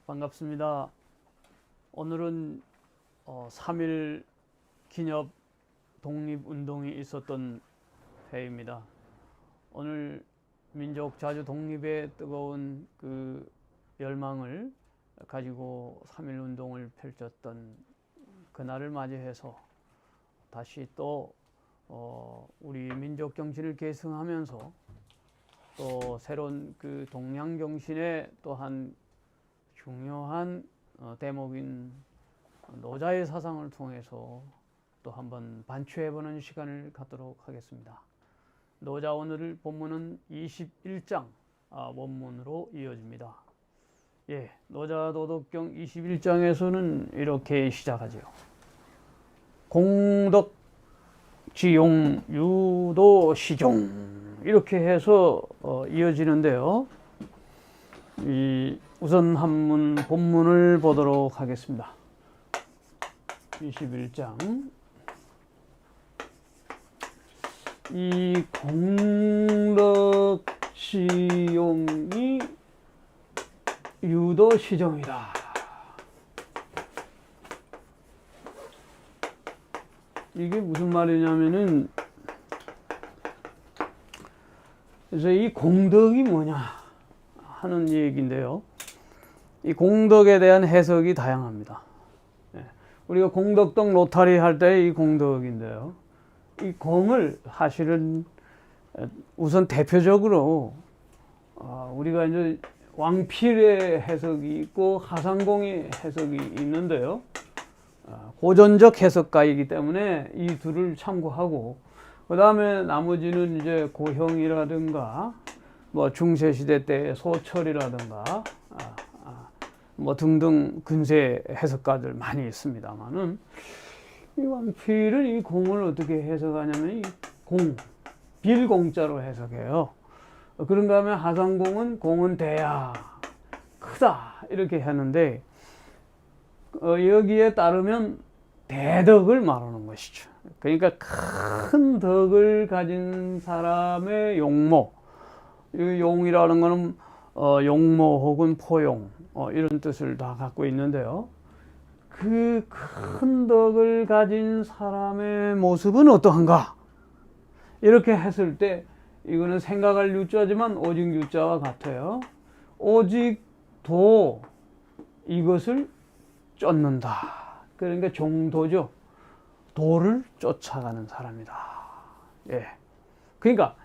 반갑습니다. 오늘은 3.1 기념 독립운동이 있었던 해입니다. 오늘 민족 자주 독립의 뜨거운 그 열망을 가지고 3.1 운동을 펼쳤던 그날을 맞이해서 다시 또 우리 민족 정신을 계승하면서 또 새로운 그 동양 정신의 또한 중요한 대목인 노자의 사상을 통해서 또 한번 반추해보는 시간을 갖도록 하겠습니다. 노자 오늘 본문은 21장 원문으로 이어집니다. 노자 도덕경 21장에서는 이렇게 시작하죠. 공덕지용 유도시종 이렇게 해서 이어지는데요. 우선 한문 본문을 보도록 하겠습니다. 21장 이 공덕시용이 유도시종이다. 이게 무슨 말이냐면은 그래서 이 공덕이 뭐냐 하는 얘기인데요. 이 공덕에 대한 해석이 다양합니다. 우리가 공덕동 로타리 할 때 이 공덕인데요. 이 공을 사실은 우선 대표적으로 우리가 이제 왕필의 해석이 있고 하상공의 해석이 있는데요. 고전적 해석가이기 때문에 이 둘을 참고하고 그 다음에 나머지는 이제 고형이라든가 뭐 중세시대 때 소철이라든가 뭐 등등 근세 해석가들 많이 있습니다만은 이 왕필은 이 공을 어떻게 해석하냐면 이 공, 빌공자로 해석해요. 그런가 하면 하상공은 공은 대야, 크다 이렇게 하는데 여기에 따르면 대덕을 말하는 것이죠. 그러니까 큰 덕을 가진 사람의 용모, 이 용이라는 것은 용모 혹은 포용 이런 뜻을 다 갖고 있는데요. 그 큰 덕을 가진 사람의 모습은 어떠한가? 이렇게 했을 때 이거는 생각할 유자지만 오직 유자와 같아요. 오직 도 이것을 쫓는다. 그러니까 종도죠. 도를 쫓아가는 사람이다. 그러니까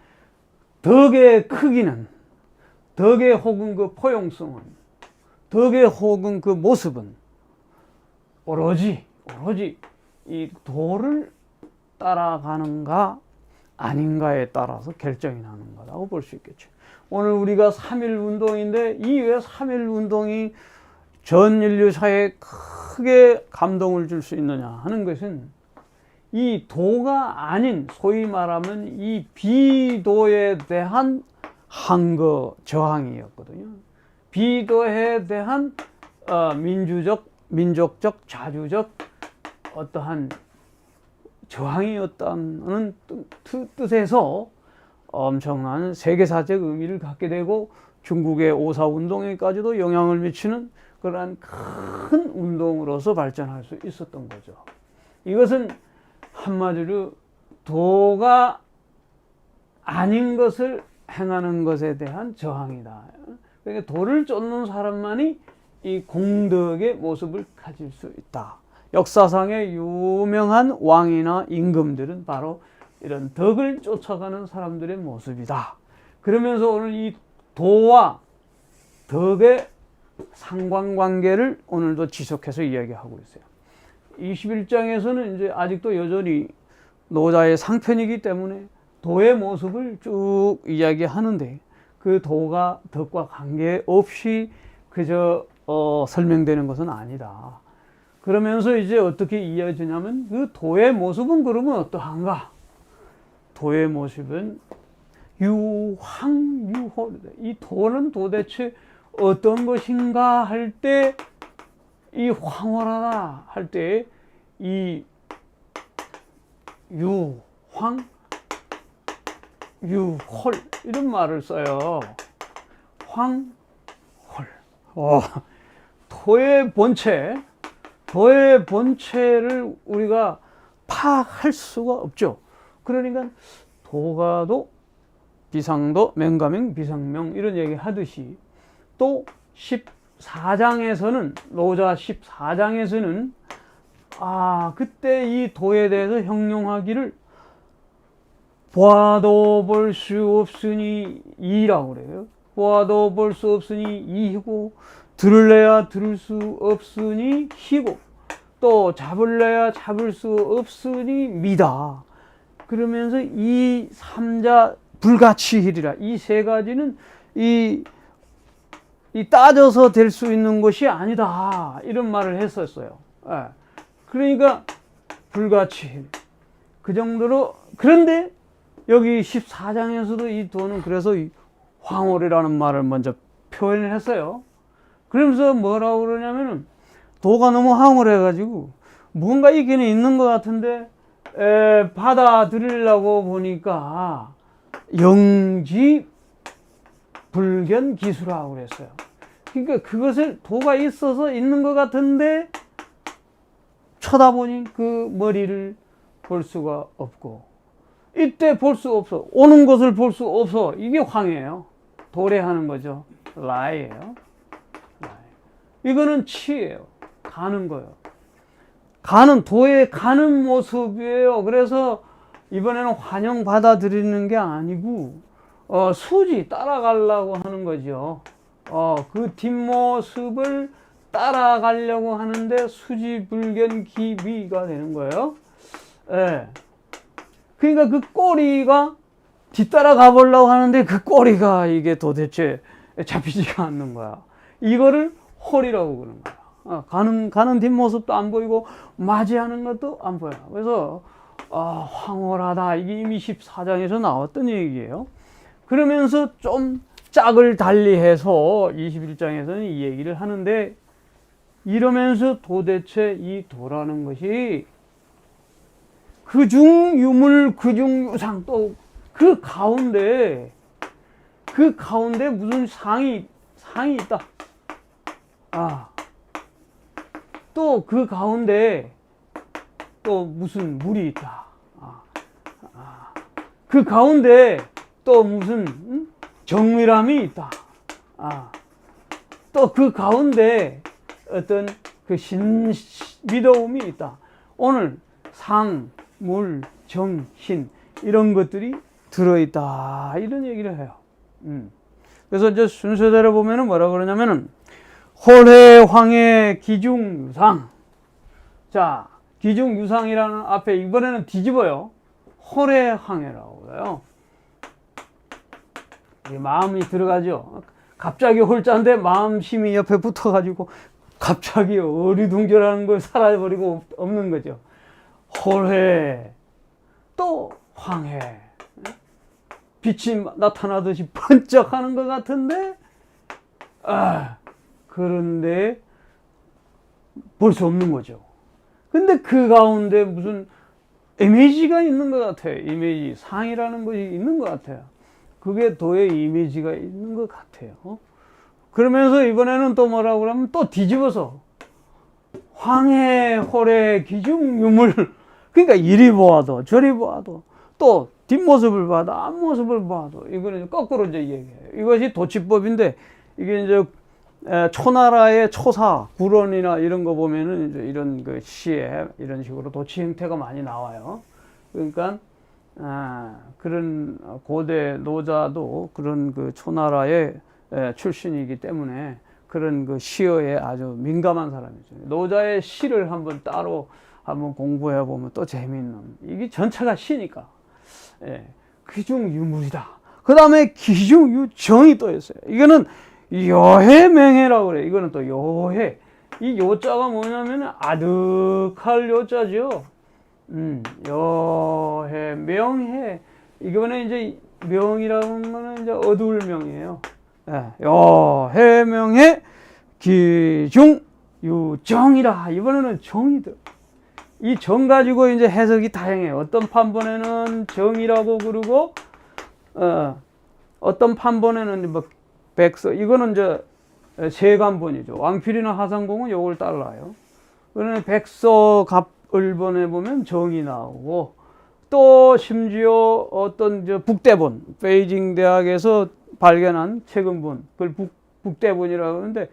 덕의 크기는, 덕의 혹은 그 포용성은, 덕의 혹은 그 모습은 오로지 이 도를 따라가는가 아닌가에 따라서 결정이 나는 거라고 볼 수 있겠죠. 오늘 우리가 3.1 운동인데 이 왜 3.1 운동이 전 인류사에 크게 감동을 줄 수 있느냐 하는 것은 이 도가 아닌 소위 말하면 이 비도에 대한 항거 저항이었거든요. 비도에 대한 민주적, 민족적, 자주적 어떠한 저항이었다는 뜻에서 엄청난 세계사적 의미를 갖게 되고 중국의 오사운동에까지도 영향을 미치는 그러한 큰 운동으로서 발전할 수 있었던 거죠. 이것은 한마디로 도가 아닌 것을 행하는 것에 대한 저항이다. 그러니까 도를 쫓는 사람만이 이 공덕의 모습을 가질 수 있다. 역사상의 유명한 왕이나 임금들은 바로 이런 덕을 쫓아가는 사람들의 모습이다. 그러면서 오늘 이 도와 덕의 상관관계를 오늘도 지속해서 이야기하고 있어요. 21장에서는 이제 아직도 여전히 노자의 상편이기 때문에 도의 모습을 쭉 이야기하는데 그 도가 덕과 관계없이 그저 설명되는 것은 아니다. 그러면서 이제 어떻게 이어지냐면 그 도의 모습은 그러면 어떠한가? 도의 모습은 유황유홀이다. 이 도는 도대체 어떤 것인가 할 때 이 황홀하다 할 때 이 유황 유홀 이런 말을 써요. 황홀. 도의 본체를 우리가 파악할 수가 없죠. 그러니까 도가도 비상도, 명가명, 비상명 이런 얘기 하듯이 또 14장에서는 노자 14장에서는 그때 이 도에 대해서 형용하기를 보아도 볼 수 없으니 이라고 그래요. 보아도 볼 수 없으니 이고, 들을래야 들을 수 없으니 희고, 또 잡을래야 잡을 수 없으니 미다. 그러면서 이 삼자 불가치히리라. 이 세 가지는 이 따져서 될 수 있는 것이 아니다. 이런 말을 했었어요. 그러니까 불가치히. 그 정도로. 그런데 여기 14장에서도 이 도는 그래서 이 황홀이라는 말을 먼저 표현을 했어요. 그러면서 뭐라고 그러냐면은 도가 너무 황홀해가지고 뭔가 있기는 있는 것 같은데 받아들이려고 보니까 영지 불견 기수라고 그랬어요. 그러니까 그것을 도가 있어서 있는 것 같은데 쳐다보니 그 머리를 볼 수가 없고, 이때 볼 수 없어. 오는 것을 볼 수 없어. 이게 황이에요. 도래하는 거죠. 라이예요. 이거는 치예요. 가는 거예요. 도에 가는 모습이에요. 그래서 이번에는 환영 받아들이는 게 아니고 수지 따라가려고 하는 거죠. 그 뒷모습을 따라가려고 하는데 수지불견기미가 되는 거예요. 그러니까 그 꼬리가 뒤따라 가보려고 하는데 그 꼬리가 이게 도대체 잡히지가 않는 거야. 이거를 홀이라고 그러는 거야. 가는 뒷모습도 안 보이고 맞이하는 것도 안 보여. 그래서 황홀하다. 이게 이미 14장에서 나왔던 얘기예요. 그러면서 좀 짝을 달리해서 21장에서는 이 얘기를 하는데, 이러면서 도대체 이 도라는 것이 그중 유물, 그중 유상, 또 그 가운데 무슨 상이 있다. 또 그 가운데 또 무슨 물이 있다. 그 가운데 또 무슨 정밀함이 있다. 또 그 가운데 어떤 그 미도움이 있다. 오늘 상, 물, 정, 신 이런 것들이 들어있다. 이런 얘기를 해요. 그래서 이제 순서대로 보면은 뭐라 그러냐면은 홀해, 황해, 기중, 유상. 자, 기중, 유상이라는 앞에 이번에는 뒤집어요. 홀해, 황해라고 그래요. 마음이 들어가죠. 갑자기 홀자인데 마음심이 옆에 붙어가지고 갑자기 어리둥절하는 걸 사라져버리고 없는 거죠. 홀해, 또 황해. 빛이 나타나듯이 번쩍하는 것 같은데, 그런데 볼 수 없는 거죠. 근데 그 가운데 무슨 이미지가 있는 것 같아요. 이미지, 상이라는 것이 있는 것 같아요. 그게 도의 이미지가 있는 것 같아요. 그러면서 이번에는 또 뭐라고 그러면 또 뒤집어서 황해, 홀해, 기중, 유물. 그러니까 이리 보아도 저리 보아도 또 뒷모습을 봐도 앞모습을 봐도 이거는 거꾸로 이제 얘기해요. 이것이 도치법인데, 이게 이제 초나라의 초사, 구론이나 이런 거 보면은 이제 이런 그 시에 이런 식으로 도치 형태가 많이 나와요. 그러니까 그런 고대 노자도 그런 그 초나라의 출신이기 때문에 그런 그 시어에 아주 민감한 사람이죠. 노자의 시를 한번 공부해 보면 또 재미있는, 이게 전체가 시니까. 기중 유물이다. 그 다음에 기중 유정이 또 있어요. 이거는 여해명해라고 그래. 이거는 또 여해. 이 요자가 뭐냐면 아득할 요자죠. 여해, 명해. 이거는 이제 명이라고 하는 거는 이제 어두울 명이에요. 여해, 명해, 기중 유정이라. 이번에는 정이들. 이 정 가지고 이제 해석이 다양해요. 어떤 판본에는 정이라고 그러고, 어떤 판본에는 뭐 백서, 이거는 이제 세간본이죠. 왕필이나 하상공은 요걸 따라요. 그러면 백서 갑을본에 보면 정이 나오고, 또 심지어 어떤 북대본, 베이징 대학에서 발견한 최근본, 그걸 북대본이라고 하는데,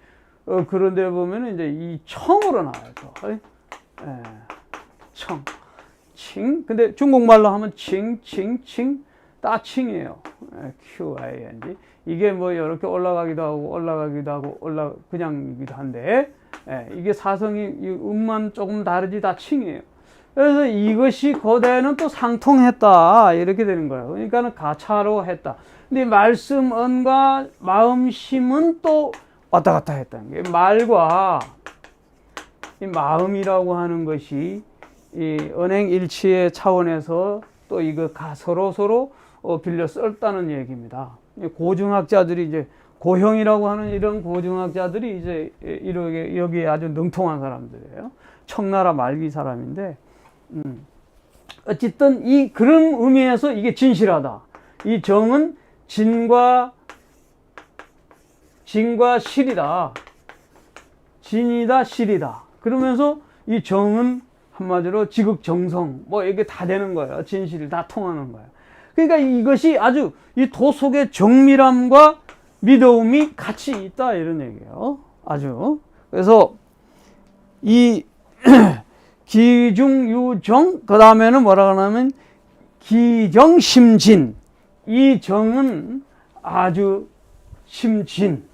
그런 데 보면 이제 이 청으로 나와요. 청, 칭. 근데 중국말로 하면 칭, 따칭이에요. QING. 이게 뭐 이렇게 올라가기도 하고, 그냥이기도 한데, 이게 사성이, 음만 조금 다르지 다 칭이에요. 그래서 이것이 거대는 또 상통했다. 이렇게 되는 거예요. 그러니까는 가차로 했다. 근데 말씀, 언과 마음심은 또 왔다 갔다 했다는 게, 말과 이 마음이라고 하는 것이 이 언행일치의 차원에서 또 이거 서로 빌려 썼다는 얘기입니다. 고증학자들이 이제 고형이라고 하는 이런 고증학자들이 이제 여기에 아주 능통한 사람들이에요. 청나라 말기 사람인데, 어쨌든 이 그런 의미에서 이게 진실하다. 이 정은 진과 실이다. 진이다, 실이다. 그러면서 이 정은 한마디로 지극정성, 뭐 이게 다 되는 거예요. 진실이 다 통하는 거예요. 그러니까 이것이 아주 이 도 속의 정밀함과 믿음이 같이 있다, 이런 얘기예요. 아주. 그래서 이 기중유정, 그 다음에는 뭐라고 하냐면 기정심진. 이 정은 아주 심진.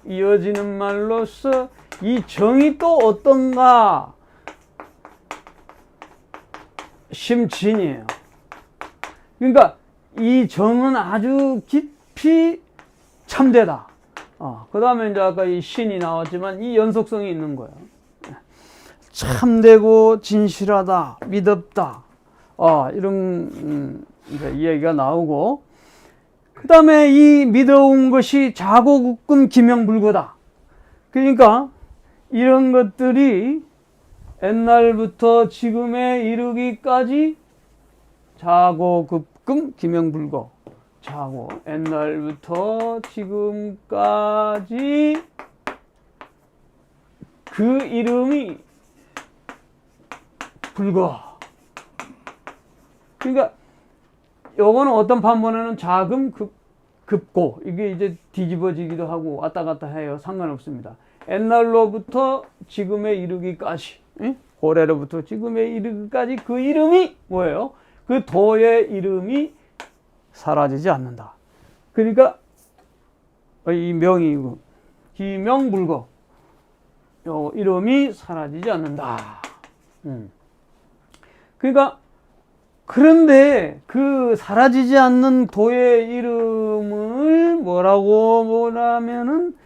이어지는 말로서 이 정이 또 어떤가? 심진이에요. 그러니까 이 정은 아주 깊이 참되다. 그 다음에 이제 아까 이 신이 나왔지만 이 연속성이 있는 거예요. 참되고 진실하다, 믿었다. 이런 이제 이야기가 나오고, 그 다음에 이 믿어온 것이 자고급금 기명불거다. 그러니까 이런 것들이 옛날부터 지금에 이르기까지 자고급금 기명불거. 자고, 옛날부터 지금까지 그 이름이 불거. 그러니까 요거는 어떤 판본에는 자금 급고, 이게 이제 뒤집어지기도 하고 왔다 갔다 해요. 상관없습니다. 옛날로부터 지금에 이르기까지, 고래로부터 지금에 이르기까지 그 이름이 뭐예요? 그 도의 이름이 사라지지 않는다. 그러니까 이 명이 기명불거, 요 이름이 사라지지 않는다. 그러니까 그런데 그 사라지지 않는 도의 이름을 뭐라고 보냐면은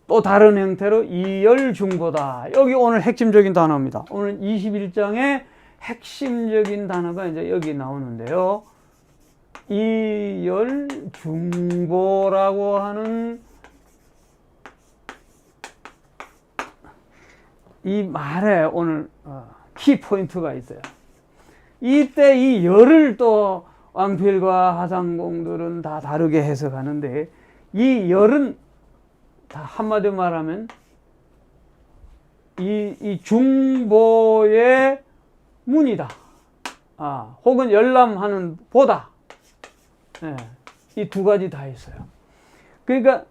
또 다른 형태로 이열중보다. 여기 오늘 핵심적인 단어입니다. 오늘 21장의 핵심적인 단어가 이제 여기 나오는데요. 이열중보라고 하는 이 말에 오늘 키포인트가 있어요. 이때 이 열을 또 왕필과 하상공들은 다 다르게 해석하는데, 이 열은 다 한마디로 말하면 이 중보의 문이다. 혹은 열람하는 보다. 이 두 가지 다 있어요. 그러니까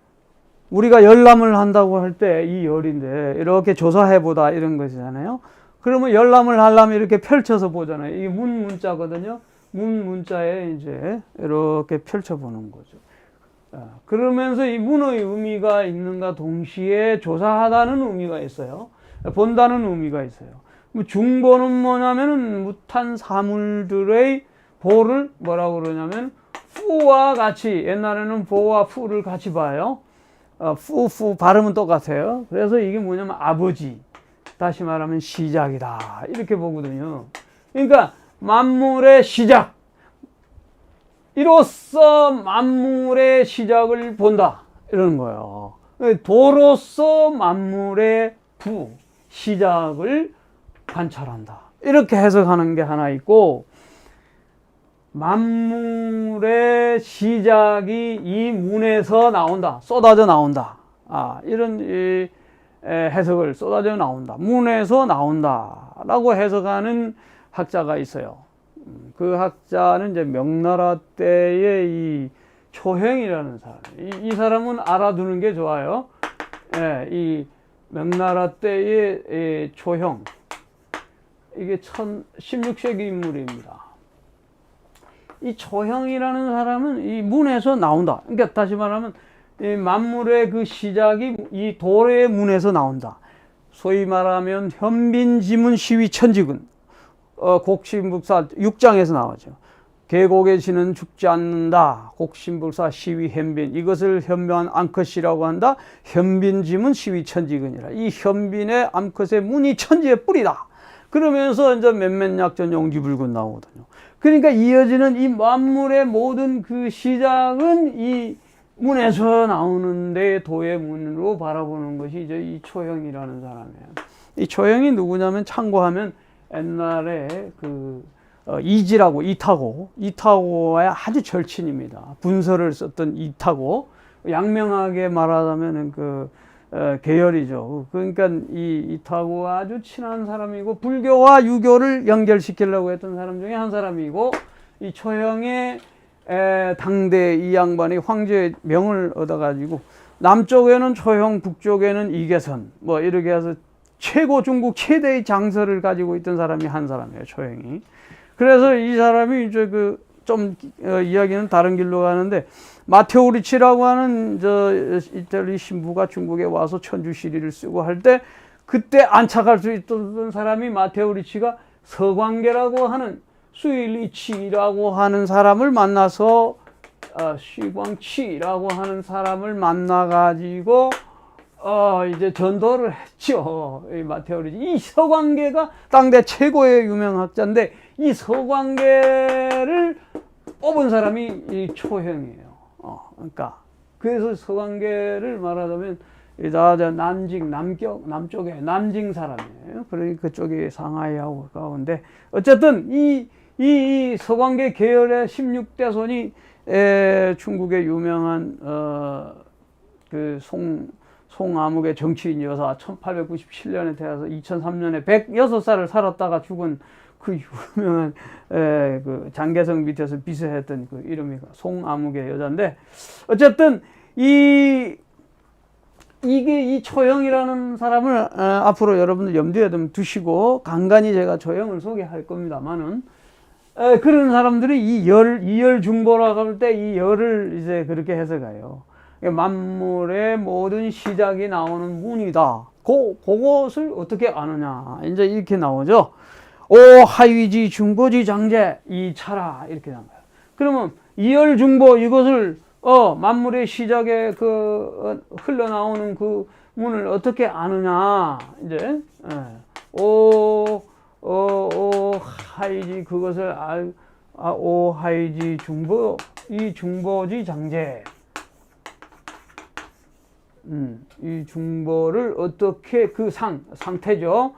우리가 열람을 한다고 할 때 이 열인데 이렇게 조사해보다 이런 것이잖아요. 그러면 열람을 하려면 이렇게 펼쳐서 보잖아요. 이게 문자거든요. 문자에 이제 이렇게 펼쳐보는 거죠. 그러면서 이 문의 의미가 있는가 동시에 조사하다는 의미가 있어요. 본다는 의미가 있어요. 중보는 뭐냐면은 무탄 사물들의 보를 뭐라고 그러냐면 푸와 같이, 옛날에는 보와 푸를 같이 봐요. 푸 발음은 똑같아요. 그래서 이게 뭐냐면 아버지, 다시 말하면 시작이다, 이렇게 보거든요. 그러니까 만물의 시작, 이로써 만물의 시작을 본다, 이러는 거예요. 도로서 만물의 시작을 관찰한다, 이렇게 해석하는 게 하나 있고, 만물의 시작이 이 문에서 나온다. 쏟아져 나온다. 이런 해석을 쏟아져 나온다. 문에서 나온다. 라고 해석하는 학자가 있어요. 그 학자는 이제 명나라 때의 이 초형이라는 사람. 이 사람은 알아두는 게 좋아요. 이 명나라 때의 초형. 이게 16세기 인물입니다. 이 초형이라는 사람은 이 문에서 나온다. 그러니까 다시 말하면 이 만물의 그 시작이 이 도의 문에서 나온다. 소위 말하면 현빈지문 시위천지군. 곡신북사 6장에서 나오죠. 계곡의 신은 죽지 않는다. 곡신북사 시위현빈. 이것을 현묘한 암컷이라고 한다. 현빈지문 시위천지근이라. 이 현빈의 암컷의 문이 천지의 뿌리다. 그러면서 이제 몇몇 약전 용지불군 나오거든요. 그러니까 이어지는 이 만물의 모든 그 시작은 이 문에서 나오는데 도의 문으로 바라보는 것이 이제 이 초형이라는 사람이에요. 이 초형이 누구냐면 참고하면 옛날에 이타고와의 아주 절친입니다. 분서를 썼던 이타고, 양명하게 말하자면 계열이죠. 그러니까 이 이타고와 아주 친한 사람이고, 불교와 유교를 연결시키려고 했던 사람 중에 한 사람이고, 이 초형의 당대 이 양반이 황제의 명을 얻어가지고, 남쪽에는 초형, 북쪽에는 이계선, 이렇게 해서 중국 최대의 장서를 가지고 있던 사람이 한 사람이에요, 초형이. 그래서 이 사람이 이제 이야기는 다른 길로 가는데, 마테오 리치라고 하는 이탈리 신부가 중국에 와서 천주시리를 쓰고 할 때, 그때 안착할 수 있던 사람이 마테오 리치가 서광계라고 하는 수일리치라고 하는 사람을 만나서, 시광치라고 하는 사람을 만나가지고, 이제 전도를 했죠. 이 마테오 리치. 이 서광계가 당대 최고의 유명학자인데, 이 서광계를 뽑은 사람이 이 초형이에요. 그러니까 그래서 서광계를 말하자면 난징 남쪽에 남징 사람이에요. 그러니까 그쪽이 상하이하고 가운데 어쨌든 이 서광계 계열의 16대 손이 중국의 유명한 송아묵의 정치인 여사 1897년에 태어나서 2003년에 106살을 살았다가 죽은 그 유명한 장개성 밑에서 비서했던 그 이름이 송아묵의 여자인데, 어쨌든 이게 이 초형이라는 사람을 앞으로 여러분들 염두에 두시고 간간히 제가 초형을 소개할 겁니다만은, 그런 사람들이 이열 중보라고 할 때 이 열을 이제 그렇게 해석해요. 만물의 모든 시작이 나오는 문이다. 그것을 어떻게 아느냐, 이제 이렇게 나오죠. 오 하위지 중보지 장제 이차라, 이렇게 난 거예요. 그러면 이열 중보, 이것을 만물의 시작에 흘러나오는 그 문을 어떻게 아느냐, 이제 오 하이지, 그것을 오 하이지 중보, 이 중보지 장제, 이 중보를 어떻게, 상태죠.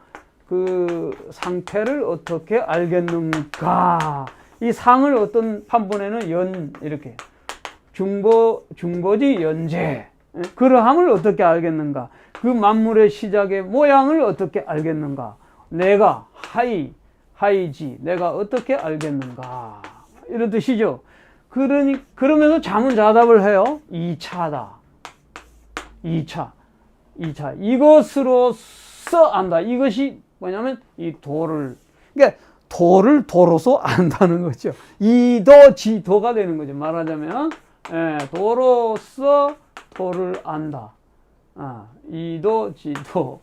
그 상태를 어떻게 알겠는가? 이 상을 어떤 판본에는 이렇게 중보지 연재, 그러함을 어떻게 알겠는가? 그 만물의 시작의 모양을 어떻게 알겠는가? 내가 하이지, 내가 어떻게 알겠는가? 이런 뜻이죠. 그러면서 자문자답을 해요. 2차다. 2차. 이것으로서 안다. 이것이 뭐냐면 이 도를, 그러니까 도를 도로서 안다는 거죠. 이도지도가 되는 거죠. 말하자면 도로서 도를 안다. 이도지도.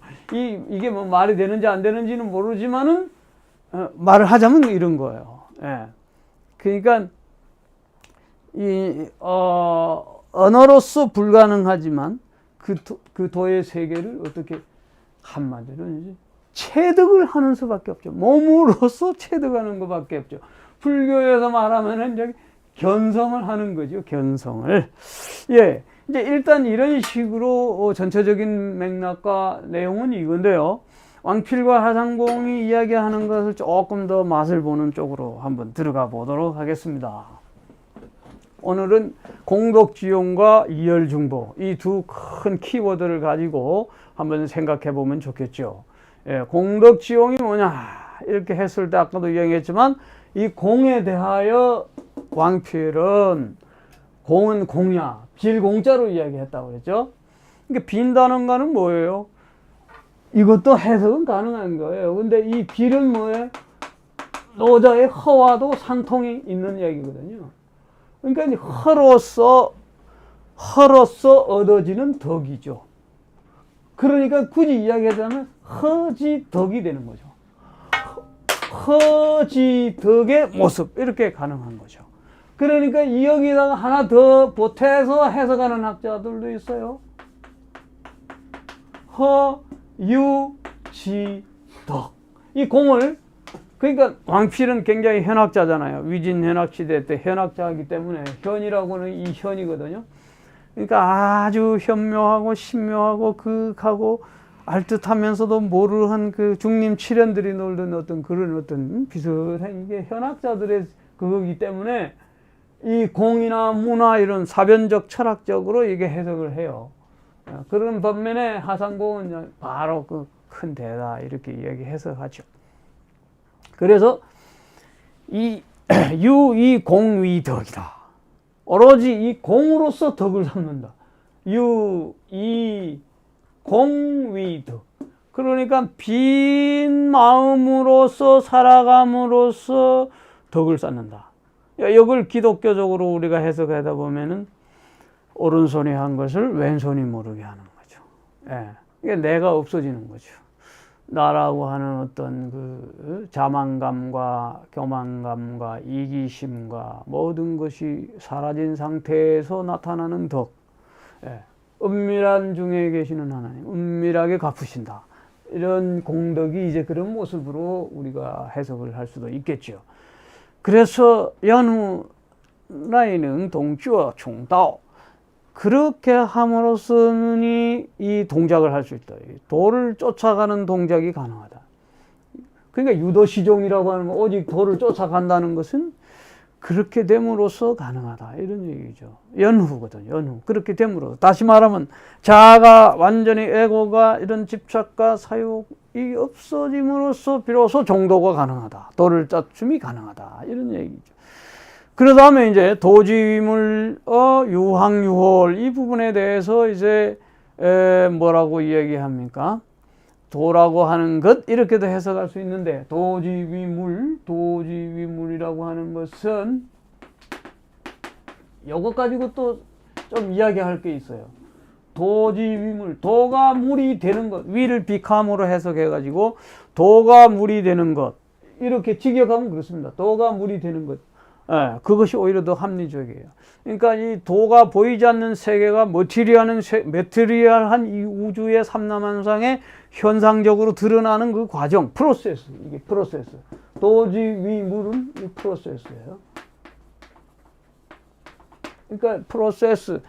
이게 뭐 말이 되는지 안 되는지는 모르지만은 말을 하자면 이런 거예요. 그러니까 언어로서 불가능하지만 그 도의 세계를 어떻게, 한마디로 이제 체득을 하는 수밖에 없죠. 몸으로서 체득하는 것밖에 없죠. 불교에서 말하면은 이제 견성을 하는 거죠. 견성을. 이제 일단 이런 식으로 전체적인 맥락과 내용은 이건데요. 왕필과 하상봉이 이야기하는 것을 조금 더 맛을 보는 쪽으로 한번 들어가 보도록 하겠습니다. 오늘은 공덕지용과 이열중보, 이 두 큰 키워드를 가지고 한번 생각해 보면 좋겠죠. 예, 공덕지용이 뭐냐 이렇게 했을 때 아까도 이야기했지만 이 공에 대하여 왕필은 공은 공야, 빌공자로 이야기했다고 그랬죠. 그러니까 빈다는가는 뭐예요? 이것도 해석은 가능한 거예요. 근데 이 빌은 뭐예요? 노자의 허와도 산통이 있는 얘기거든요. 그러니까 허로서 얻어지는 덕이죠. 그러니까 굳이 이야기하자면 허지덕이 되는 거죠. 허지덕의 모습, 이렇게 가능한 거죠. 그러니까 여기다가 하나 더 보태서 해석하는 학자들도 있어요. 허유지덕. 이 공을, 그러니까 왕필은 굉장히 현학자잖아요. 위진 현학 시대 때 현학자이기 때문에 현이라고는 이 현이거든요. 그러니까 아주 현묘하고 신묘하고 극하고 알듯하면서도 모르한 그 중림 칠현들이 놀던 어떤 그런 어떤 비슷한 이게 현학자들의 그거기 때문에 이 공이나 문화 이런 사변적 철학적으로 이게 해석을 해요. 그런 반면에 하상공은 바로 그 큰 대다 이렇게 이야기해서 하죠. 그래서 이 공위덕이다. 오로지 이 공으로서 덕을 삼는다. 이 공위덕. 그러니까 빈 마음으로서 살아감으로써 덕을 쌓는다. 이걸 기독교적으로 우리가 해석하다 보면은 오른손이 한 것을 왼손이 모르게 하는 거죠. 예. 이게 내가 없어지는 거죠. 나라고 하는 어떤 그 자만감과 교만감과 이기심과 모든 것이 사라진 상태에서 나타나는 덕. 예. 은밀한 중에 계시는 하나님, 은밀하게 갚으신다. 이런 공덕이 이제 그런 모습으로 우리가 해석을 할 수도 있겠죠. 그래서 연후 라이는 동주어 총다오. 그렇게 함으로써는 이 동작을 할 수 있다. 도를 쫓아가는 동작이 가능하다. 그러니까 유도시종이라고 하는 건 오직 도를 쫓아간다는 것은 그렇게 됨으로써 가능하다. 이런 얘기죠. 연후거든, 연후. 그렇게 됨으로써. 다시 말하면 자아가 완전히 에고가 이런 집착과 사욕이 없어짐으로써 비로소 정도가 가능하다. 도를 짜춤이 가능하다. 이런 얘기죠. 그 다음에 이제 도지위물, 유항유홀 이 부분에 대해서 이제 뭐라고 이야기합니까? 도라고 하는 것 이렇게도 해석할 수 있는데 도지위물이라고 하는 것은 이것 가지고 또 좀 이야기할 게 있어요. 도지위물, 도가 물이 되는 것, 위를 비캄으로 해석해 가지고 도가 물이 되는 것 이렇게 직역하면 그렇습니다. 도가 물이 되는 것. 예, 그것이 오히려 더 합리적이에요. 그러니까 이 도가 보이지 않는 세계가 머티리얼한 이 우주의 삼라만상에 현상적으로 드러나는 그 과정, 프로세스, 이게 프로세스. 도지위물은 이 프로세스예요. 그러니까 프로세스.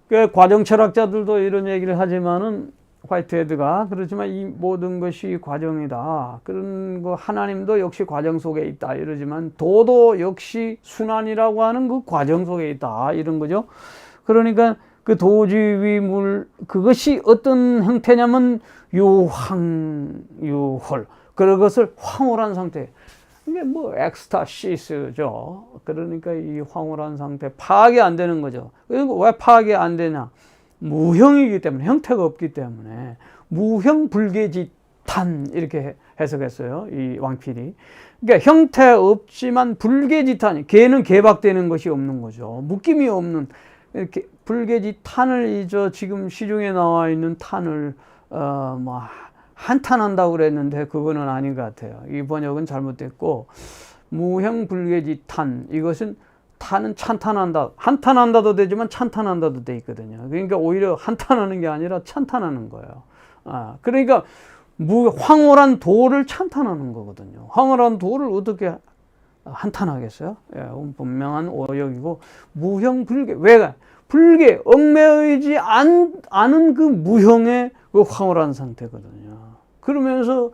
그 과정 철학자들도 이런 얘기를 하지만은 화이트헤드가 그렇지만 이 모든 것이 과정이다. 그런 거 하나님도 역시 과정 속에 있다. 이러지만 도도 역시 순환이라고 하는 그 과정 속에 있다. 이런 거죠. 그러니까 그 도지위물 그것이 어떤 형태냐면 유황유홀. 그것을 황홀한 상태. 이게 뭐 엑스타시스죠. 그러니까 이 황홀한 상태 파악이 안 되는 거죠. 그리고 왜 파악이 안 되냐? 무형이기 때문에 형태가 없기 때문에 무형불계지탄 이렇게 해석했어요. 이 왕필이. 그러니까 형태 없지만 불계지탄 걔는 개박되는 것이 없는 거죠. 묶임이 없는 이렇게 불계지탄을 지금 시중에 나와 있는 탄을 뭐 한탄한다고 그랬는데 그거는 아닌 것 같아요. 이 번역은 잘못됐고 무형불계지탄 이것은 탄은 찬탄한다. 한탄한다도 되지만 찬탄한다도 돼 있거든요. 그러니까 오히려 한탄하는 게 아니라 찬탄하는 거예요. 그러니까 황홀한 도를 찬탄하는 거거든요. 황홀한 도를 어떻게 한탄하겠어요? 예, 분명한 오역이고 무형불계. 왜? 불계, 얽매이지 않은 그 무형의 그 황홀한 상태거든요. 그러면서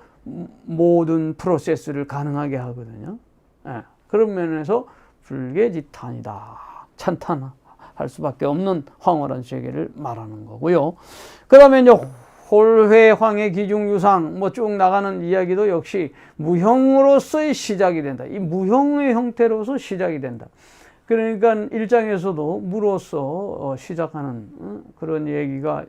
모든 프로세스를 가능하게 하거든요. 예, 그런 면에서 불계지탄이다. 찬탄할 수밖에 없는 황홀한 세계를 말하는 거고요. 그 다음에 이제 홀회황의 기중유상 뭐 쭉 나가는 이야기도 역시 무형으로서의 시작이 된다. 이 무형의 형태로서 시작이 된다. 그러니까 1장에서도 무로서 시작하는 그런 얘기가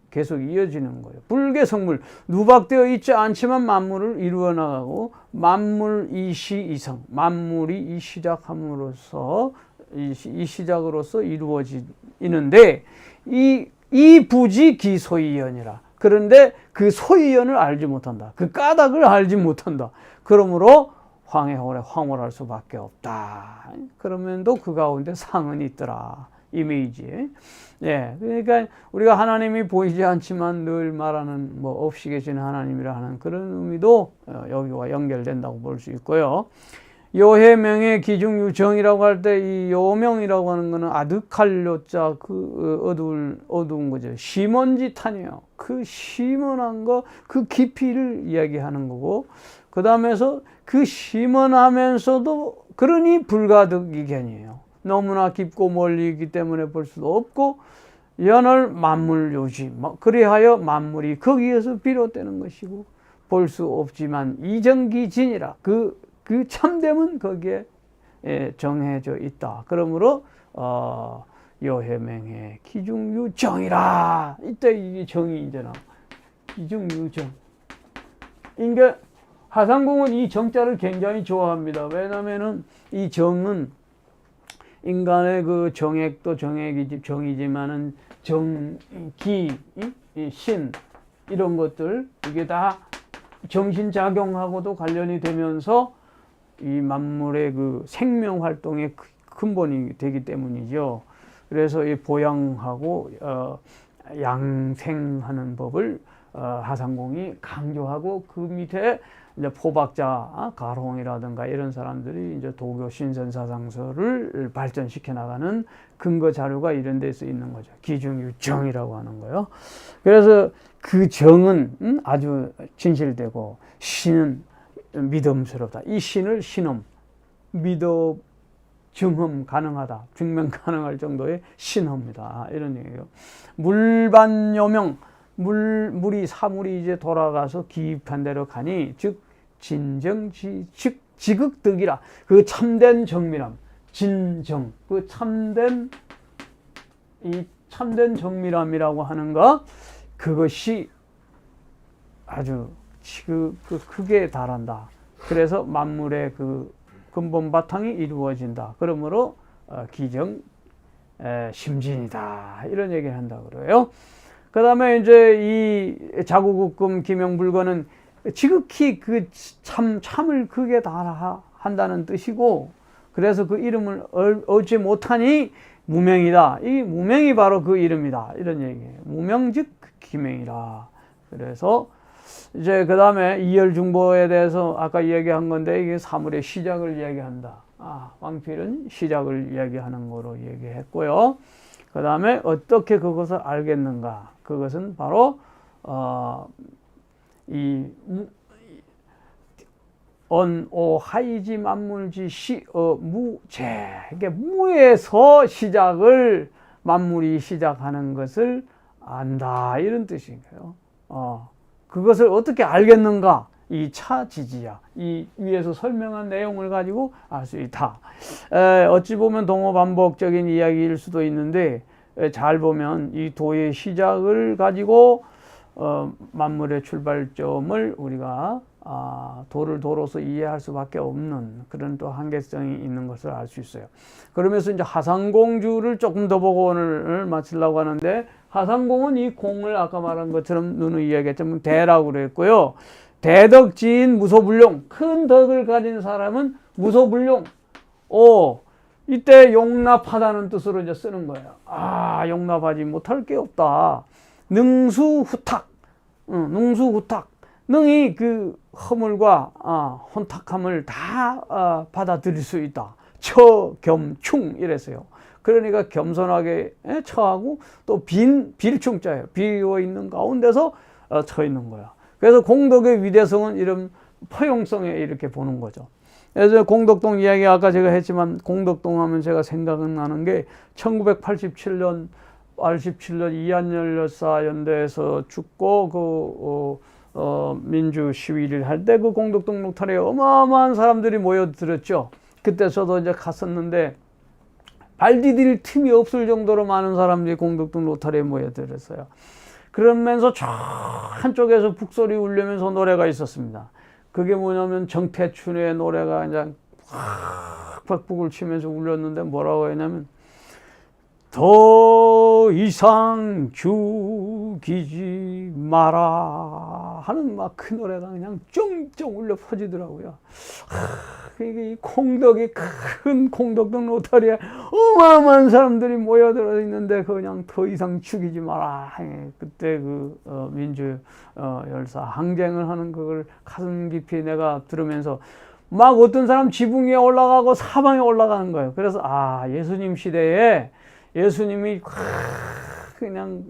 계속 이어지는 거예요. 불계성물, 누박되어 있지 않지만 만물을 이루어 나가고 만물 이시 이성, 만물이 이 시작함으로써 이 시작으로서 이루어지는데 이 부지 기소이연이라. 그런데 그 소이연을 알지 못한다. 그 까닭을 알지 못한다. 그러므로 황홀할 수밖에 없다. 그러면도 그 가운데 상은 있더라. 이미지. 예. 그러니까 우리가 하나님이 보이지 않지만 늘 말하는 뭐 없이 계신 하나님이라 하는 그런 의미도 여기와 연결된다고 볼 수 있고요. 요해명의 기중유정이라고 할 때 이 요명이라고 하는 거는 아득할 요자 그 어두운 거죠. 심원지탄이에요. 그 심원한 거, 그 깊이를 이야기하는 거고, 그 다음에서 그 심원하면서도 그러니 불가득이견이에요. 너무나 깊고 멀리 있기 때문에 볼 수도 없고, 연을 만물요지, 그리하여 만물이 거기에서 비롯되는 것이고, 볼 수 없지만 이정기진이라. 그 참됨은 거기에 정해져 있다. 그러므로 요해명의 기중유정이라. 이때 이게 정이 이제 나. 기중유정. 그러니까 하상공은 이 정자를 굉장히 좋아합니다. 왜냐하면은 이 정은 인간의 그 정액도 정이지만은 정기, 신 이런 것들 이게 다 정신작용하고도 관련이 되면서 이 만물의 그 생명 활동의 근본이 되기 때문이죠. 그래서 이 보양하고 양생하는 법을 하상공이 강조하고 그 밑에 이제 포박자, 가롱이라든가 이런 사람들이 이제 도교 신선사상서를 발전시켜 나가는 근거 자료가 이런 데서 있는 거죠. 기중유정이라고 하는 거요. 그래서 그 정은 아주 진실되고 신은 믿음스럽다. 이 신을 신음, 믿어 증험 가능하다. 증명 가능할 정도의 신합니다. 이런 얘기예요. 물반요명, 물이 사물이 이제 돌아가서 기입한 대로 가니 즉 진정지 즉 지극득이라. 그 참된 정밀함, 진정, 그 참된 정밀함이라고 하는 것, 그것이 아주 크게 달한다. 그래서 만물의 그 근본 바탕이 이루어진다. 그러므로 기정 심진이다. 이런 얘기를 한다 그래요. 그 다음에 이제 이 자구국금 기명불거는 지극히 그 참을 크게 달한다는 뜻이고, 그래서 그 이름을 얻지 못하니 무명이다. 이 무명이 바로 그 이름이다. 이런 얘기예요. 무명즉 기명이라. 그래서 이제 그 다음에 이열중보에 대해서 아까 이야기한 건데 이게 사물의 시작을 이야기한다. 왕필은 시작을 이야기하는 거로 얘기했고요. 그 다음에 어떻게 그것을 알겠는가? 그것은 바로 언오하이지 만물지 시어무제. 이게 무에서 시작을 만물이 시작하는 것을 안다. 이런 뜻인가요? 그것을 어떻게 알겠는가? 이 차지지야. 이 위에서 설명한 내용을 가지고 알 수 있다. 어찌 보면 동어반복적인 이야기일 수도 있는데 잘 보면 이 도의 시작을 가지고 만물의 출발점을 우리가 도를 도로서 이해할 수밖에 없는 그런 또 한계성이 있는 것을 알 수 있어요. 그러면서 이제 하상공주를 조금 더 보고 오늘 마치려고 하는데, 하상공은 이 공을 아까 말한 것처럼 누누이 이야기했지만 대라고 그랬고요. 대덕지인 무소불용, 큰 덕을 가진 사람은 무소불용. 이때 용납하다는 뜻으로 이제 쓰는 거예요. 용납하지 못할 게 없다. 능수후탁, 능수후탁. 능히 그 허물과 혼탁함을 다 받아들일 수 있다. 처겸충 이랬어요. 그러니까 겸손하게 처하고 또 빌충자예요. 비어 있는 가운데서 처 있는 거야. 그래서 공덕의 위대성은 이런 포용성에 이렇게 보는 거죠. 그래서 공덕동 이야기 아까 제가 했지만, 공덕동 하면 제가 생각나는 게 1987년 이한열 열사 연대에서 죽고 민주 시위를 할 때 그 공덕동 로타리에 어마어마한 사람들이 모여들었죠. 그때 저도 이제 갔었는데 발 디딜 틈이 없을 정도로 많은 사람들이 공덕동 로타리에 모여들었어요. 그러면서 저 한쪽에서 북소리 울리면서 노래가 있었습니다. 그게 뭐냐면 정태춘의 노래가 그냥 확 박북을 치면서 울렸는데 뭐라고 했냐면, 더 이상 죽이지 마라 하는 막 그 노래가 그냥 쫑쫑 울려 퍼지더라고요. 이게 공덕이 큰 공덕동 로타리에 어마어마한 사람들이 모여들어 있는데 그냥 더 이상 죽이지 마라. 그때 그 민주 열사 항쟁을 하는 그걸 가슴 깊이 내가 들으면서 막 어떤 사람 지붕 위에 올라가고 사방에 올라가는 거예요. 그래서 예수님 시대에 예수님이 그냥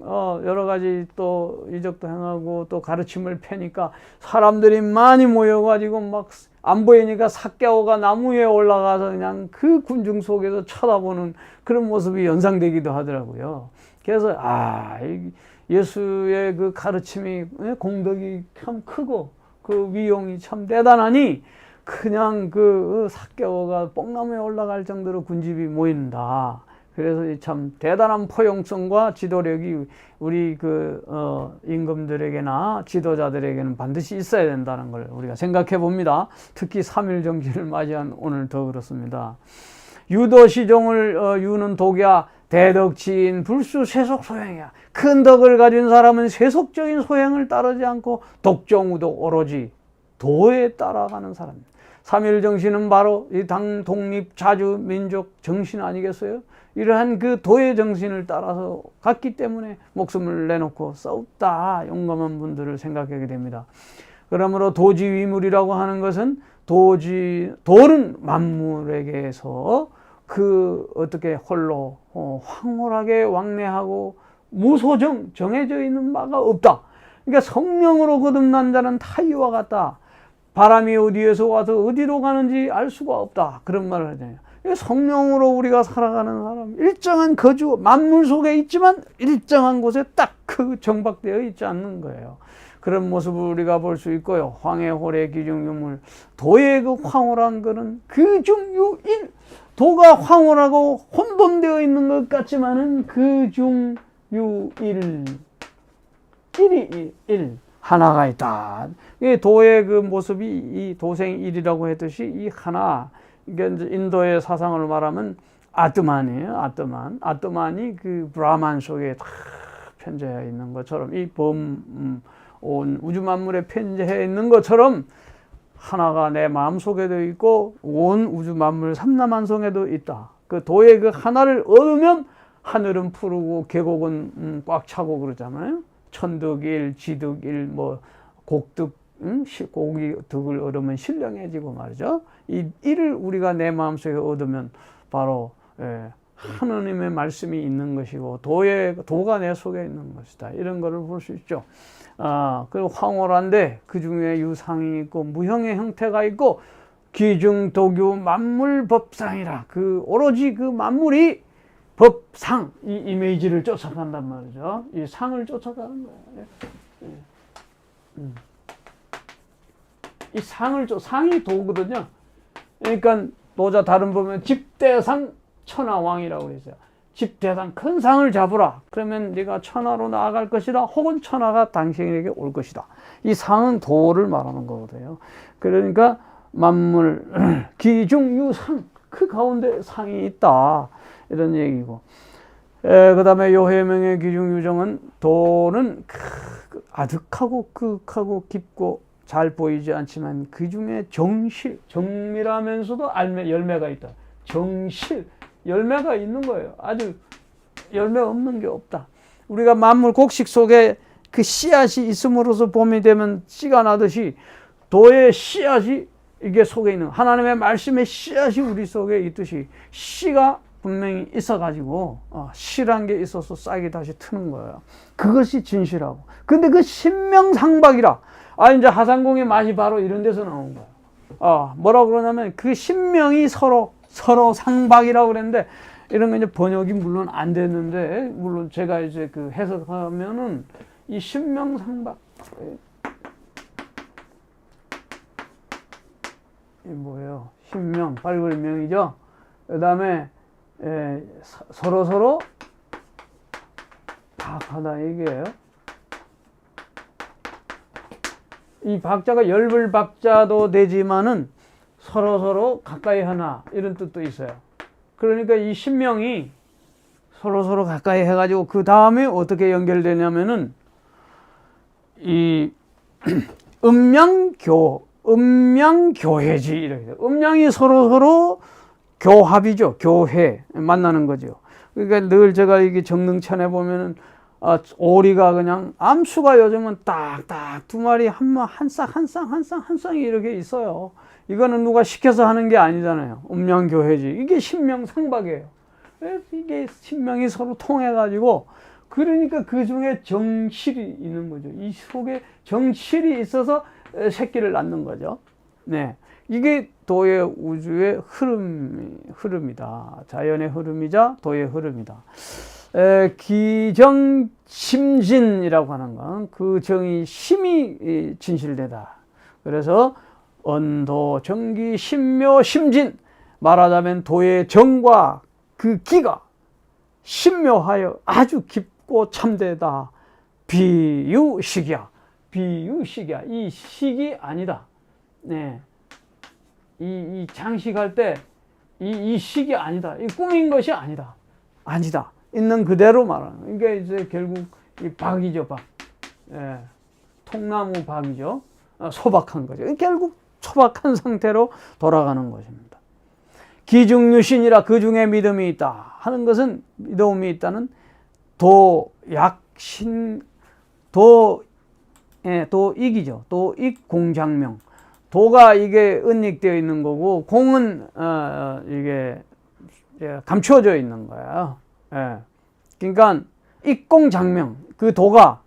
여러 가지 또 이적도 행하고 또 가르침을 펴니까 사람들이 많이 모여가지고 막 안 보이니까 삭개오가 나무 위에 올라가서 그냥 그 군중 속에서 쳐다보는 그런 모습이 연상되기도 하더라고요. 그래서 예수의 그 가르침이, 공덕이 참 크고 그 위용이 참 대단하니 그냥 그 삭개오가 뽕나무에 올라갈 정도로 군집이 모인다. 그래서 참 대단한 포용성과 지도력이 우리 임금들에게나 지도자들에게는 반드시 있어야 된다는 걸 우리가 생각해 봅니다. 특히 3.1 정신을 맞이한 오늘 더 그렇습니다. 유도시종을 유는 독이야 대덕지인 불수 세속 소행이야. 큰 덕을 가진 사람은 세속적인 소행을 따르지 않고 독종우독 오로지 도에 따라가는 사람입니다. 3.1 정신은 바로 이 당 독립 자주 민족 정신 아니겠어요? 이러한 그 도의 정신을 따라서 갔기 때문에 목숨을 내놓고 싸웠다. 용감한 분들을 생각하게 됩니다. 그러므로 도지위물이라고 하는 것은 도는 만물에게서 어떻게 홀로 황홀하게 왕래하고 무소정 정해져 있는 바가 없다. 그러니까 성령으로 거듭난 자는 타이와 같다. 바람이 어디에서 와서 어디로 가는지 알 수가 없다. 그런 말을 하잖아요. 성령으로 우리가 살아가는 사람, 일정한 거주, 만물 속에 있지만 일정한 곳에 딱 정박되어 있지 않는 거예요. 그런 모습을 우리가 볼 수 있고요. 황해홀의 기중유물, 도의 그 황홀한 거는 그중유일, 도가 황홀하고 혼돈되어 있는 것 같지만은 그중유일, 일이 하나가 있다. 도의 그 모습이 이 도생일이라고 했듯이 이 하나, 이게 이제 인도의 사상을 말하면 아트만이에요. 아트만이 그 브라만 속에 다 편재해 있는 것처럼, 이 온 우주 만물에 편재해 있는 것처럼 하나가 내 마음 속에도 있고 온 우주 만물 삼라만성에도 있다. 그 도의 그 하나를 얻으면 하늘은 푸르고 계곡은 꽉 차고 그러잖아요. 천득일, 지득일, 곡득, 고기 득을 얻으면 신령해지고 말이죠. 이 일을 우리가 내 마음속에 얻으면 바로 하느님의 말씀이 있는 것이고 도가 내 속에 있는 것이다. 이런 거를 볼 수 있죠. 그리고 황홀한데 그 중에 유상이 있고 무형의 형태가 있고 기중 도교 만물 법상이라. 오로지 그 만물이 법상, 이 이미지를 쫓아간단 말이죠. 이 상을 쫓아가는 거예요. 이 상이 도거든요. 그러니까 도자 다른 보면 집대상 천하왕이라고 했어요. 집대상 큰 상을 잡으라. 그러면 네가 천하로 나아갈 것이다. 혹은 천하가 당신에게 올 것이다. 이 상은 도를 말하는 거거든요. 그러니까 만물 기중유상, 그 가운데 상이 있다. 이런 얘기고. 그 다음에 요해명의 기중유정은 도는 아득하고 극하고 깊고 잘 보이지 않지만 그 중에 정밀하면서도 열매가 있다. 정실, 열매가 있는 거예요. 아주 열매 없는 게 없다. 우리가 만물 곡식 속에 그 씨앗이 있음으로써 봄이 되면 씨가 나듯이 도의 씨앗이 이게 속에 있는, 하나님의 말씀의 씨앗이 우리 속에 있듯이 씨가 분명히 있어가지고 씨란 게 있어서 싹이 다시 트는 거예요. 그것이 진실하고. 근데 그 신명상박이라, 이제 하상공의 맛이 바로 이런 데서 나온 거야. 뭐라고 그러냐면 그 신명이 서로 상박이라고 그랬는데, 이런 거 이제 번역이 물론 안 됐는데, 물론 제가 이제 그 해석하면은 이 신명 상박, 이 뭐예요? 신명, 발굴 명이죠. 그 다음에 서로 박하다 이게요. 이 박자가 열불 박자도 되지만은 서로 가까이 하나 이런 뜻도 있어요. 그러니까 이 신명이 서로 가까이 해가지고 그 다음에 어떻게 연결되냐면은 이 음양교회지 이렇게 돼요. 음양이 서로 교합이죠. 교회 만나는 거죠. 그러니까 늘 제가 이게 정릉천에 보면은 오리가 그냥 암수가 요즘은 딱딱 두 마리 한 쌍이 이렇게 있어요. 이거는 누가 시켜서 하는 게 아니잖아요. 음양교회지. 이게 신명상박이에요. 이게 신명이 서로 통해가지고, 그러니까 그 중에 정실이 있는 거죠. 이 속에 정실이 있어서 새끼를 낳는 거죠. 네. 이게 도의 우주의 흐름이다. 자연의 흐름이자 도의 흐름이다. 기정심진이라고 하는 건 그 정이 심이 진실되다. 그래서 언도, 정기, 심묘, 심진, 말하자면 도의 정과 그 기가 신묘하여 아주 깊고 참되다. 비유식이야. 이 식이 아니다. 네. 이 장식할 때 이 식이 아니다. 이 꾸민 것이 아니다. 아니다. 있는 그대로 말하는. 이게 이제 결국 이 박이죠, 박. 예. 통나무 박이죠. 소박한 거죠. 결국 소박한 상태로 돌아가는 것입니다. 기중유신이라 그 중에 믿음이 있다 하는 것은, 믿음이 있다는 도약신, 도익이죠. 도익 공장명. 도가 이게 은닉되어 있는 거고, 공은 이게 감추어져 있는 거예요. 예. 그러니까 익공장명, 그 도가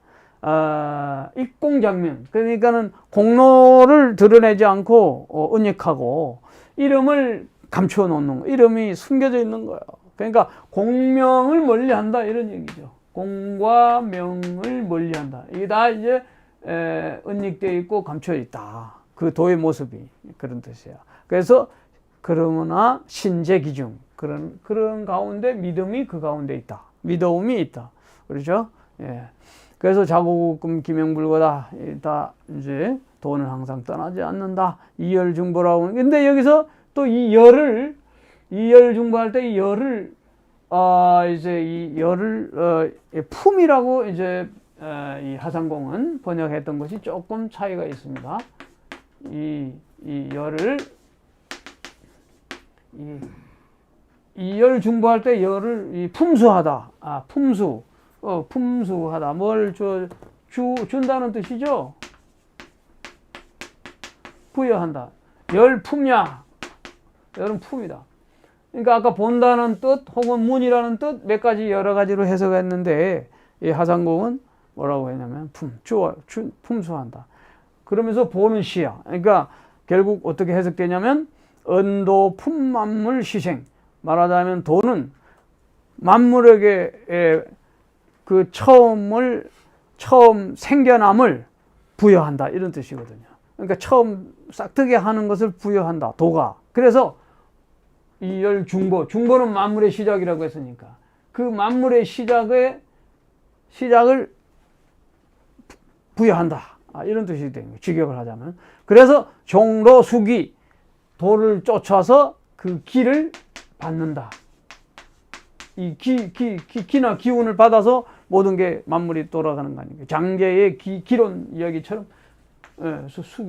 익공장명, 그러니까는 공로를 드러내지 않고 은닉하고 이름을 감추어 놓는 거, 이름이 숨겨져 있는 거예요. 그러니까 공명을 멀리한다 이런 얘기죠. 공과 명을 멀리한다. 이게 다 이제 은닉되어 있고 감추어 있다. 그 도의 모습이 그런 뜻이에요. 그래서 그러나 신재기중, 그런 가운데 믿음이 그 가운데 있다. 믿음이 있다. 그렇죠? 예. 그래서 자고금 기명불고다. 다 이제 도는 항상 떠나지 않는다. 이열중보라고. 근데 여기서 또 이 열을, 이열중보할 때 이 열을, 이제 이 열을, 품이라고 이제, 이 하상공은 번역했던 것이 조금 차이가 있습니다. 이 열을, 이열 중보할 때 열을 품수하다. 품수하다. 뭘 준다는 뜻이죠. 부여한다. 열 품냐? 열은 품이다. 그러니까 아까 본다는 뜻 혹은 문이라는 뜻 몇 가지 여러 가지로 해석했는데, 이 하상공은 뭐라고 했냐면 품수한다. 그러면서 보는 시야. 그러니까 결국 어떻게 해석되냐면 언도 품만물 시생. 말하자면 도는 만물에게 그 처음 생겨남을 부여한다 이런 뜻이거든요. 그러니까 처음 싹트게 하는 것을 부여한다, 도가. 그래서 중보는 만물의 시작이라고 했으니까 그 만물의 시작을 부여한다, 이런 뜻이 되는 거예요. 직역을 하자면. 그래서 종로수기, 도를 쫓아서 그 기를 받는다. 이 기나 기운을 받아서 모든 게 만물이 돌아가는 거 아닙니까? 장제의 기론 이야기처럼,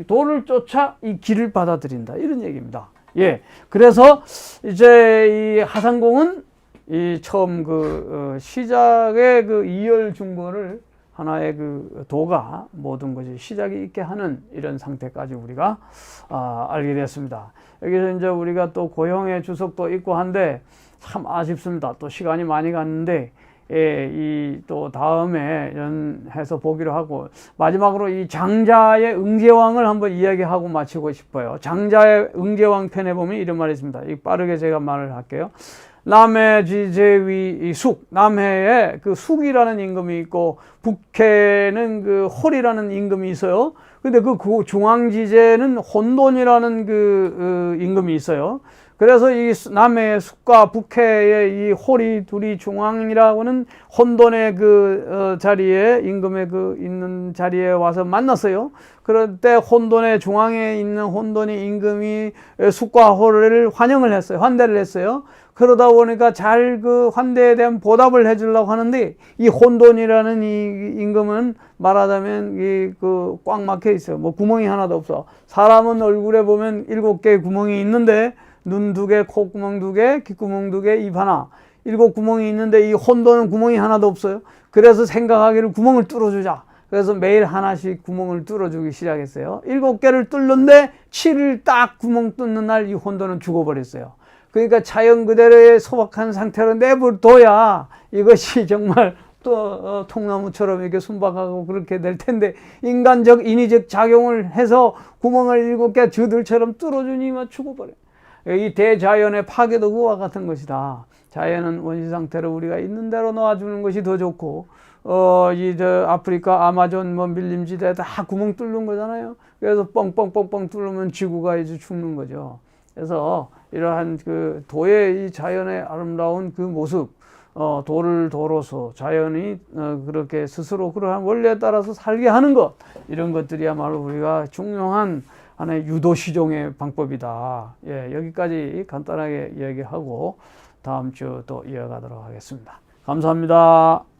도를 쫓아 이 기를 받아들인다 이런 얘기입니다. 예, 그래서 이제 이 하상공은 이 처음 시작의 그 이열중보를 하나의 그 도가 모든 것이 시작이 있게 하는 이런 상태까지 우리가 알게 됐습니다. 여기서 이제 우리가 또 고형의 주석도 있고 한데 참 아쉽습니다. 또 시간이 많이 갔는데 이 또 다음에 연해서 보기로 하고, 마지막으로 이 장자의 응제왕을 한번 이야기하고 마치고 싶어요. 장자의 응제왕 편에 보면 이런 말이 있습니다. 이 빠르게 제가 말을 할게요. 남해 지제위 숙, 남해에 그 숙이라는 임금이 있고 북해는 그 홀이라는 임금이 있어요. 근데 그 중앙지제는 혼돈이라는 그 임금이 있어요. 그래서 이 남해의 숙과 북해의 이 홀이 둘이 중앙이라고는 혼돈의 그 자리에, 임금의 그 있는 자리에 와서 만났어요. 그럴 때 혼돈의 중앙에 있는 혼돈의 임금이 숙과 홀을 환영을 했어요. 환대를 했어요. 그러다 보니까 잘 그 환대에 대한 보답을 해주려고 하는데, 이 혼돈이라는 이 임금은 말하자면 이 그 꽉 막혀 있어요. 뭐 구멍이 하나도 없어. 사람은 얼굴에 보면 7개의 구멍이 있는데, 눈 2개, 콧구멍 2개, 귓구멍 2개, 입 하나. 7구멍이 있는데 이 혼돈은 구멍이 하나도 없어요. 그래서 생각하기를 구멍을 뚫어주자. 그래서 매일 하나씩 구멍을 뚫어주기 시작했어요. 7개를 뚫는데 7일 딱 구멍 뚫는 날 이 혼돈은 죽어버렸어요. 그러니까 자연 그대로의 소박한 상태로 내버려둬야 이것이 정말 또 통나무처럼 이렇게 순박하고 그렇게 될 텐데, 인간적 인위적 작용을 해서 구멍을 7개 저들처럼 뚫어주니만 죽어버려요. 이 대자연의 파괴도 그와 같은 것이다. 자연은 원시 상태로 우리가 있는 대로 놓아주는 것이 더 좋고, 아프리카 아마존 뭐 밀림지대에 다 구멍 뚫는 거잖아요. 그래서 뻥뻥뻥뻥 뚫으면 지구가 이제 죽는 거죠. 그래서 이러한 그 도의 이 자연의 아름다운 그 모습, 도를 도로서 자연이 그렇게 스스로 그러한 원리에 따라서 살게 하는 것, 이런 것들이야말로 우리가 중요한 하나의 유도시종의 방법이다. 예, 여기까지 간단하게 이야기하고 다음 주 또 이어가도록 하겠습니다. 감사합니다.